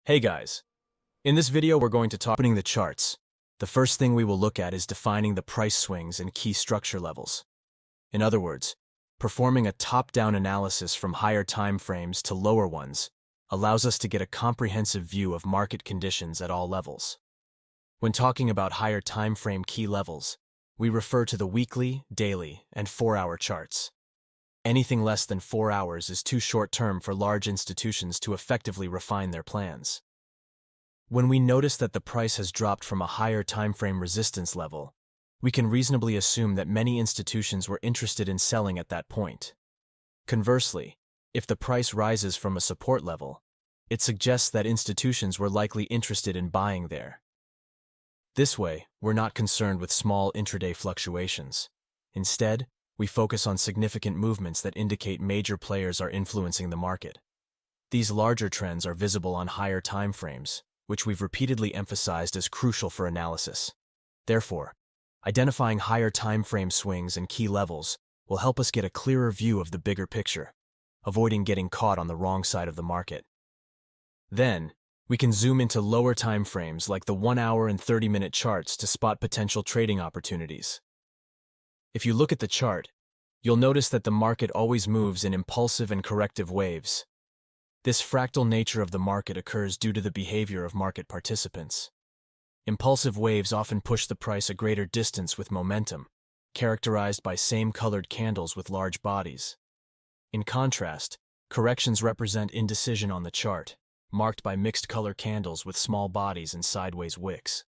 Hey guys, in this video we're going to talk about the charts. The first thing we will look at is defining the price swings and key structure levels. In other words, performing a top-down analysis from higher time frames to lower ones allows us to get a comprehensive view of market conditions at all levels. When talking about higher time frame key levels, we refer to the weekly, daily, and 4-hour charts. Anything less than 4 hours is too short-term for large institutions to effectively refine their plans. When we notice that the price has dropped from a higher timeframe resistance level, we can reasonably assume that many institutions were interested in selling at that point. Conversely, if the price rises from a support level, it suggests that institutions were likely interested in buying there. This way, we're not concerned with small intraday fluctuations. Instead, we focus on significant movements that indicate major players are influencing the market. These larger trends are visible on higher time frames, which we've repeatedly emphasized as crucial for analysis. Therefore, identifying higher time frame swings and key levels will help us get a clearer view of the bigger picture, avoiding getting caught on the wrong side of the market. Then, we can zoom into lower time frames like the 1-hour and 30-minute charts to spot potential trading opportunities. If you look at the chart, you'll notice that the market always moves in impulsive and corrective waves. This fractal nature of the market occurs due to the behavior of market participants. Impulsive waves often push the price a greater distance with momentum, characterized by same-colored candles with large bodies. In contrast, corrections represent indecision on the chart, marked by mixed-color candles with small bodies and sideways wicks.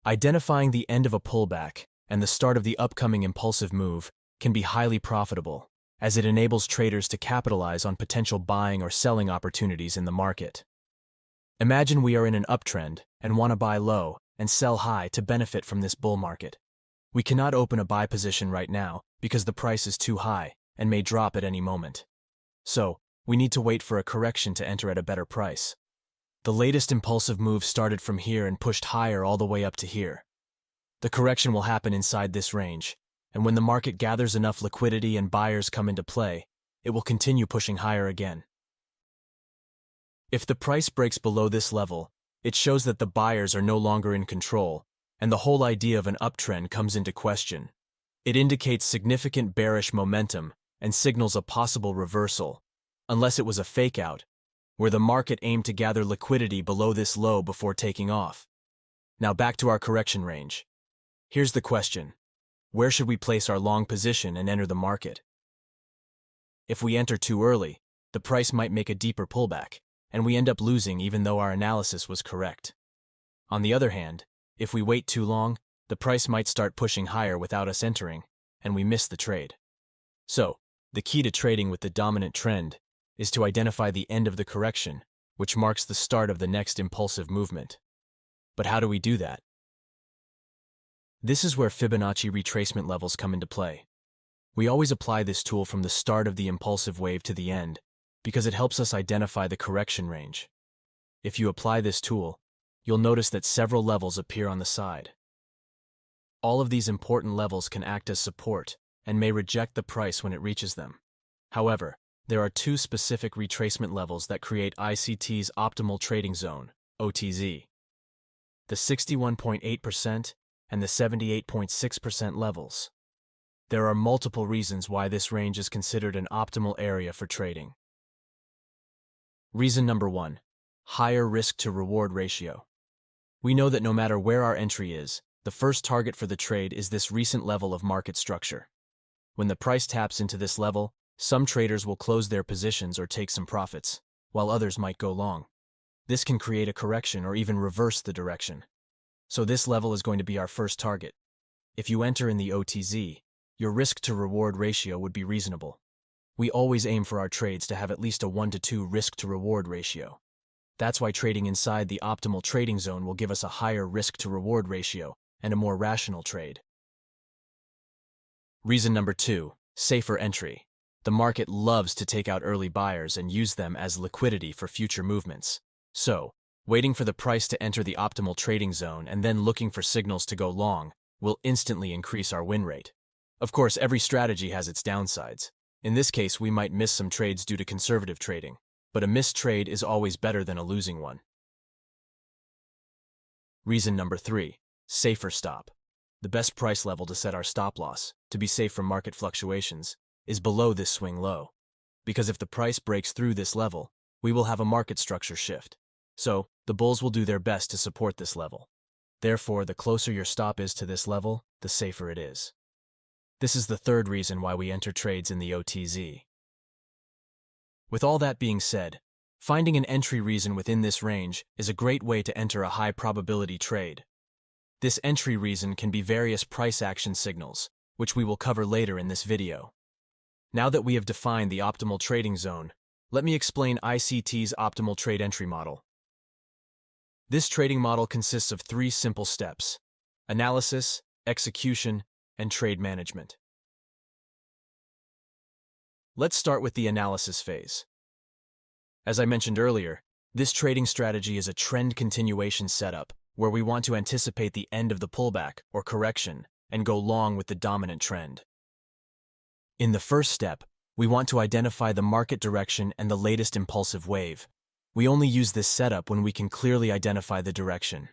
Identifying the end of a pullback and the start of the upcoming impulsive move can be highly profitable, as it enables traders to capitalize on potential buying or selling opportunities in the market. Imagine we are in an uptrend and want to buy low and sell high to benefit from this bull market. We cannot open a buy position right now because the price is too high and may drop at any moment. So, we need to wait for a correction to enter at a better price. The latest impulsive move started from here and pushed higher all the way up to here. The correction will happen inside this range, and when the market gathers enough liquidity and buyers come into play, it will continue pushing higher again. If the price breaks below this level, it shows that the buyers are no longer in control, and the whole idea of an uptrend comes into question. It indicates significant bearish momentum and signals a possible reversal, unless it was a fake-out, where the market aimed to gather liquidity below this low before taking off. Now back to our correction range. Here's the question. Where should we place our long position and enter the market? If we enter too early, the price might make a deeper pullback, and we end up losing even though our analysis was correct. On the other hand, if we wait too long, the price might start pushing higher without us entering, and we miss the trade. So, the key to trading with the dominant trend is to identify the end of the correction, which marks the start of the next impulsive movement. But how do we do that? This is where Fibonacci retracement levels come into play. We always apply this tool from the start of the impulsive wave to the end, because it helps us identify the correction range. If you apply this tool, you'll notice that several levels appear on the side. All of these important levels can act as support and may reject the price when it reaches them. However, there are two specific retracement levels that create ICT's optimal trading zone, OTZ. The 61.8% and the 78.6% levels. There are multiple reasons why this range is considered an optimal area for trading. Reason number 1, higher risk-to-reward ratio. We know that no matter where our entry is, the first target for the trade is this recent level of market structure. When the price taps into this level, some traders will close their positions or take some profits, while others might go long. This can create a correction or even reverse the direction. So this level is going to be our first target. If you enter in the OTZ, your risk-to-reward ratio would be reasonable. We always aim for our trades to have at least a 1-to-2 risk-to-reward ratio. That's why trading inside the optimal trading zone will give us a higher risk-to-reward ratio and a more rational trade. Reason number 2, safer entry. The market loves to take out early buyers and use them as liquidity for future movements. So, waiting for the price to enter the optimal trading zone and then looking for signals to go long will instantly increase our win rate. Of course, every strategy has its downsides. In this case, we might miss some trades due to conservative trading. but a missed trade is always better than a losing one. Reason number 3, safer stop. The best price level to set our stop loss, to be safe from market fluctuations, is below this swing low. Because if the price breaks through this level, we will have a market structure shift. So, the bulls will do their best to support this level. Therefore, the closer your stop is to this level, the safer it is. This is the third reason why we enter trades in the OTZ. With all that being said, finding an entry reason within this range is a great way to enter a high probability trade. This entry reason can be various price action signals, which we will cover later in this video. Now that we have defined the optimal trading zone, let me explain ICT's optimal trade entry model. This trading model consists of 3 simple steps: analysis, execution, and trade management. Let's start with the analysis phase. As I mentioned earlier, this trading strategy is a trend continuation setup where we want to anticipate the end of the pullback or correction and go long with the dominant trend. In the first step, we want to identify the market direction and the latest impulsive wave. We only use this setup when we can clearly identify the direction.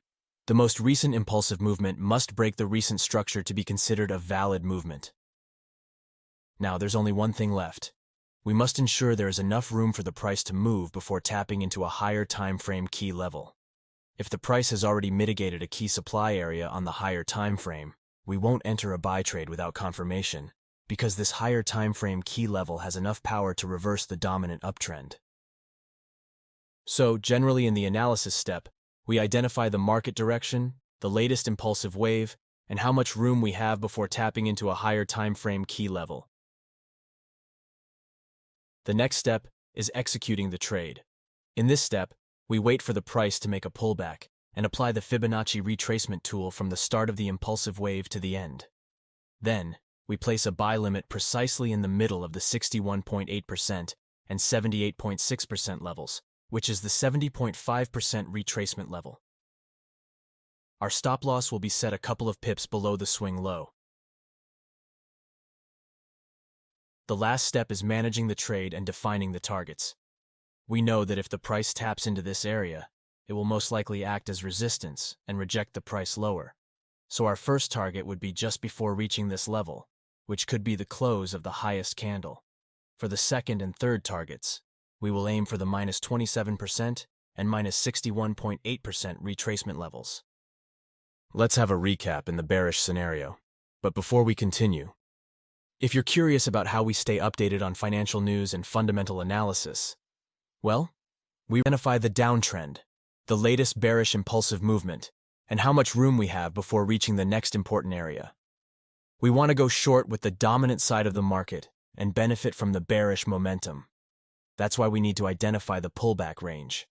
The most recent impulsive movement must break the recent structure to be considered a valid movement. Now, there's only one thing left. We must ensure there is enough room for the price to move before tapping into a higher time frame key level. If the price has already mitigated a key supply area on the higher time frame, we won't enter a buy trade without confirmation, because this higher time frame key level has enough power to reverse the dominant uptrend. So, generally in the analysis step, we identify the market direction, the latest impulsive wave, and how much room we have before tapping into a higher time frame key level. The next step is executing the trade. In this step, we wait for the price to make a pullback and apply the Fibonacci retracement tool from the start of the impulsive wave to the end. Then, we place a buy limit precisely in the middle of the 61.8% and 78.6% levels, which is the 70.5% retracement level. Our stop loss will be set a couple of pips below the swing low. The last step is managing the trade and defining the targets. We know that if the price taps into this area, it will most likely act as resistance and reject the price lower. So our first target would be just before reaching this level, which could be the close of the highest candle. For the second and third targets, we will aim for the -27% and -61.8% retracement levels. Let's have a recap in the bearish scenario. But before we continue, if you're curious about how we stay updated on financial news and fundamental analysis, well, we identify the downtrend, the latest bearish impulsive movement, and how much room we have before reaching the next important area. We want to go short with the dominant side of the market and benefit from the bearish momentum. That's why we need to identify the pullback range.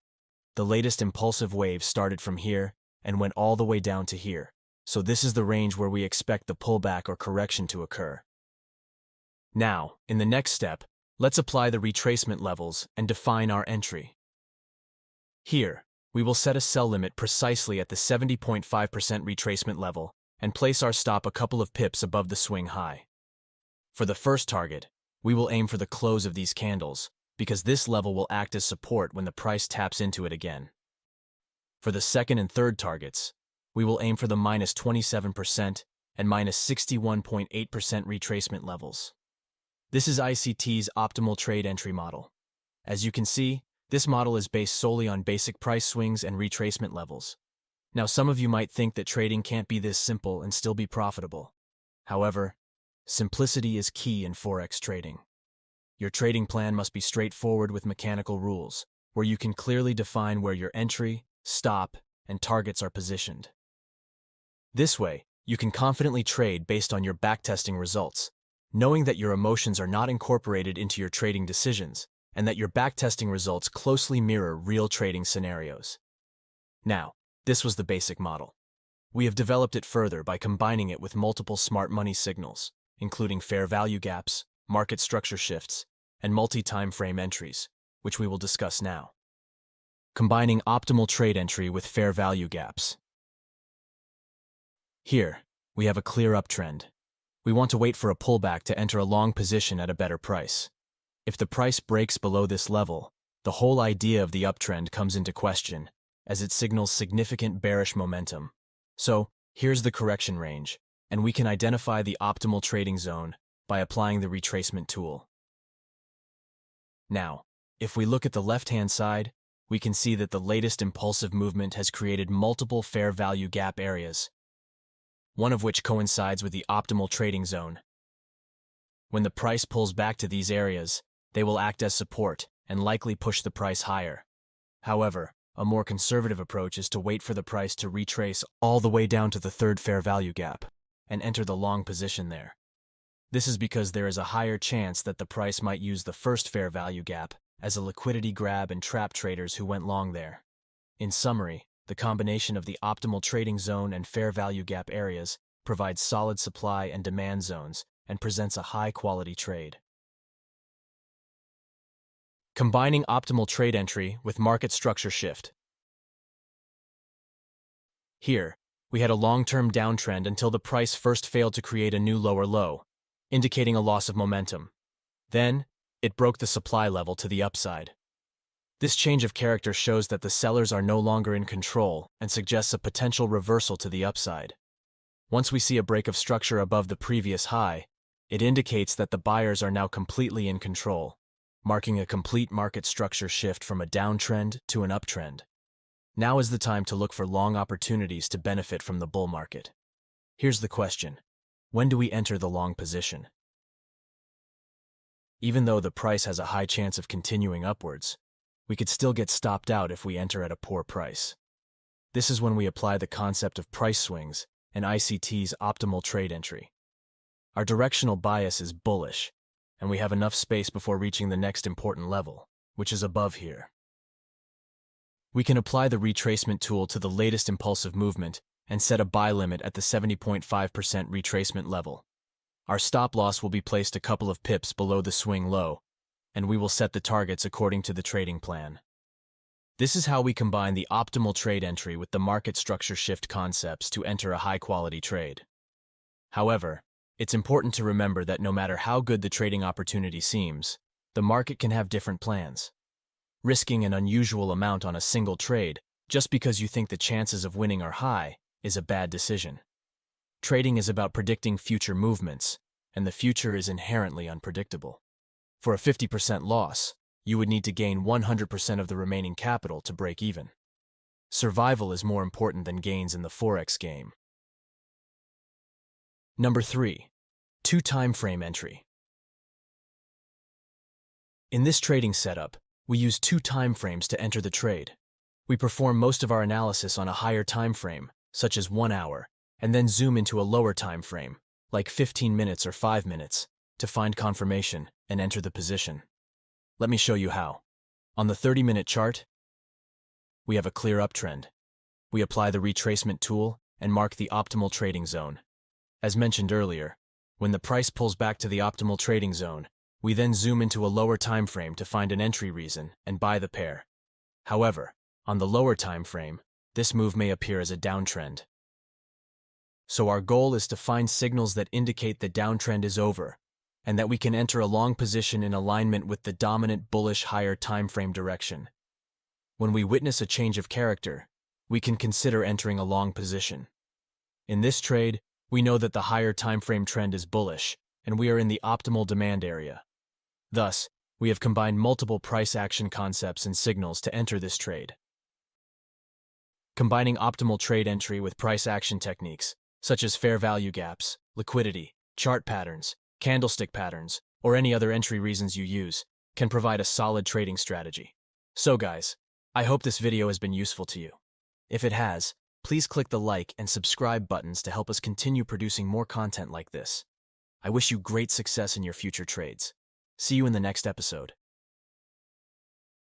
The latest impulsive wave started from here and went all the way down to here, so this is the range where we expect the pullback or correction to occur. Now, in the next step, let's apply the retracement levels and define our entry. Here, we will set a sell limit precisely at the 70.5% retracement level and place our stop a couple of pips above the swing high. For the first target, we will aim for the close of these candles, because this level will act as support when the price taps into it again. For the second and third targets, we will aim for the -27% and -61.8% retracement levels. This is ICT's optimal trade entry model. As you can see, this model is based solely on basic price swings and retracement levels. Now, some of you might think that trading can't be this simple and still be profitable. However, simplicity is key in Forex trading. Your trading plan must be straightforward with mechanical rules, where you can clearly define where your entry, stop, and targets are positioned. This way, you can confidently trade based on your backtesting results, knowing that your emotions are not incorporated into your trading decisions, and that your backtesting results closely mirror real trading scenarios. Now, this was the basic model. We have developed it further by combining it with multiple smart money signals, including fair value gaps, market structure shifts, and multi-time frame entries, which we will discuss now. Combining optimal trade entry with fair value gaps. Here, we have a clear uptrend. We want to wait for a pullback to enter a long position at a better price. If the price breaks below this level, the whole idea of the uptrend comes into question, as it signals significant bearish momentum. So, here's the correction range, and we can identify the optimal trading zone by applying the retracement tool. Now, if we look at the left-hand side, we can see that the latest impulsive movement has created multiple fair value gap areas, one of which coincides with the optimal trading zone. When the price pulls back to these areas, they will act as support and likely push the price higher. However, a more conservative approach is to wait for the price to retrace all the way down to the third fair value gap and enter the long position there. This is because there is a higher chance that the price might use the first fair value gap as a liquidity grab and trap traders who went long there. In summary, the combination of the optimal trading zone and fair value gap areas provides solid supply and demand zones and presents a high-quality trade. Combining optimal trade entry with market structure shift. Here, we had a long-term downtrend until the price first failed to create a new lower low, indicating a loss of momentum. Then, it broke the supply level to the upside. This change of character shows that the sellers are no longer in control and suggests a potential reversal to the upside. Once we see a break of structure above the previous high, it indicates that the buyers are now completely in control, marking a complete market structure shift from a downtrend to an uptrend. Now is the time to look for long opportunities to benefit from the bull market. Here's the question: when do we enter the long position? Even though the price has a high chance of continuing upwards, we could still get stopped out if we enter at a poor price. This is when we apply the concept of price swings and ICT's optimal trade entry. Our directional bias is bullish, and we have enough space before reaching the next important level, which is above here. We can apply the retracement tool to the latest impulsive movement and set a buy limit at the 70.5% retracement level. Our stop loss will be placed a couple of pips below the swing low, and we will set the targets according to the trading plan. This is how we combine the optimal trade entry with the market structure shift concepts to enter a high-quality trade. However, it's important to remember that no matter how good the trading opportunity seems, the market can have different plans. Risking an unusual amount on a single trade just because you think the chances of winning are high is a bad decision. Trading is about predicting future movements, and the future is inherently unpredictable. For a 50% loss, you would need to gain 100% of the remaining capital to break even. Survival is more important than gains in the Forex game. Number 3. 2 time frame entry. In this trading setup, we use 2 time frames to enter the trade. We perform most of our analysis on a higher time frame, such as 1 hour, and then zoom into a lower time frame, like 15 minutes or 5 minutes, to find confirmation and enter the position. Let me show you how. On the 30-minute chart, we have a clear uptrend. We apply the retracement tool and mark the optimal trading zone. As mentioned earlier, when the price pulls back to the optimal trading zone, we then zoom into a lower time frame to find an entry reason and buy the pair. However, on the lower time frame, this move may appear as a downtrend. So our goal is to find signals that indicate the downtrend is over and that we can enter a long position in alignment with the dominant bullish higher time frame direction. When we witness a change of character, we can consider entering a long position. In this trade, we know that the higher time frame trend is bullish and we are in the optimal demand area. Thus, we have combined multiple price action concepts and signals to enter this trade. Combining optimal trade entry with price action techniques, such as fair value gaps, liquidity, chart patterns, candlestick patterns, or any other entry reasons you use, can provide a solid trading strategy. So guys, I hope this video has been useful to you. If it has, please click the like and subscribe buttons to help us continue producing more content like this. I wish you great success in your future trades. See you in the next episode.